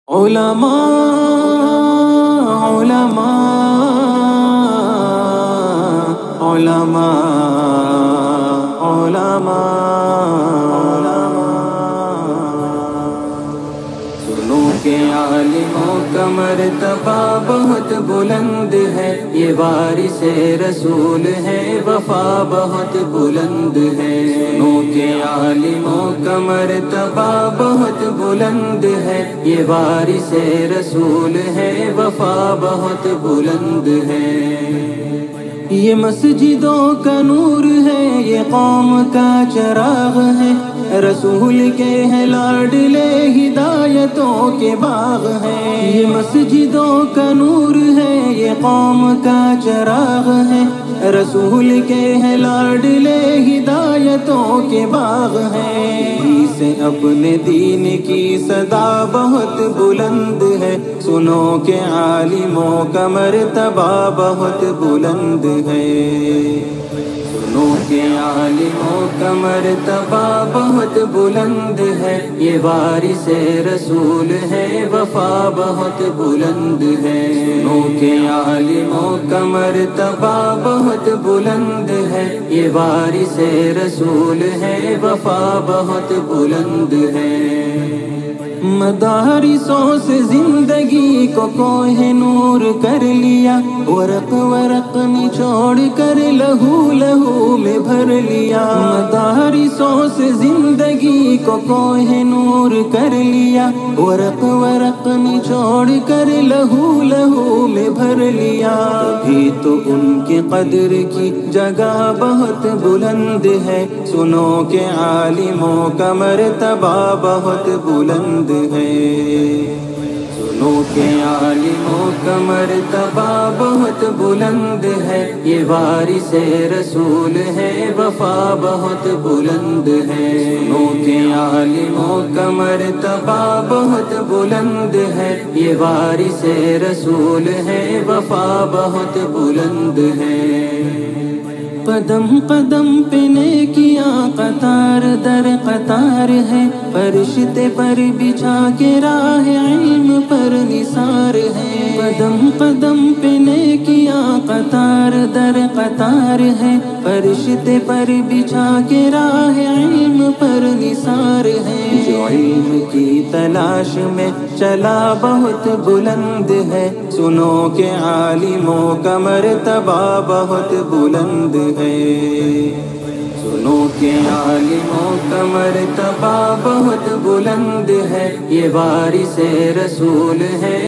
علماء علماء علماء علماء سنو کہ عالموں کا مرتبہ بہت بلند ہے، یہ وارث رسول ہے، وفا بہت بلند ہے۔ سنو کہ عالموں کا مرتبہ بہت بلند ہے، یہ وارث رسول ہے، وفا بہت بلند ہے۔ یہ مسجدوں کا نور ہے، یہ قوم کا چراغ ہے، رسول کے ہیں لاڈلے، ہدایتوں کے باغ ہیں۔ یہ مسجدوں کا نور ہے، یہ قوم کا چراغ ہے، رسول کے ہیں لاڈلے، ہدایتوں کے باغ ہیں۔ سے اپنے دین کی صدا بہت بلند ہے، سنو کہ عالموں کا مرتبہ بہت بلند ہے۔ سنو کہ عالموں کا مرتبہ بہت بلند ہے، یہ وارث رسول ہے، وفا بہت بلند ہے۔ سنو کہ عالموں کا مرتبہ بہت بلند ہے، یہ وارث رسول ہے، وفا بہت بلند ہے۔ مدارسوں سے زندگی کو کوہ نور کر لیا، ورق ورق نچوڑ کر لہو لہو میں بھر لیا۔ مدارسوں سے زندگی کو کوہ نور کر لیا، ورق ورق نچوڑ کر لہو لہو میں بھر لیا۔ ابھی تو ان کی قدر کی جگہ بہت بلند ہے، سنو کہ عالموں کا مرتبہ بہت بلند ہے۔ سنو کہ عالموں کا مرتبہ بہت بلند ہے، یہ وارث رسول ہے، وفا بہت بلند ہے۔ سنو کہ عالموں کا مرتبہ بہت بلند ہے، یہ وارث رسول ہے، وفا بہت بلند ہے۔ قدم قدم پہ نیکیاں قطار در قطار ہے، فرشتے پر بچھا کے راہ علم پر نثار ہے۔ قدم قدم پہ نیکیاں قطار در قطار ہے، فرشتے پر بچھا کے راہ علم پر نثار ہے۔ جو علم کی تلاش میں چلا بہت بلند ہے، سنو کہ عالموں کا مرتبہ بہت بلند ہے۔ سنو کہ عالموں کا مرتبہ بہت بلند ہے، یہ وارث رسول ہے۔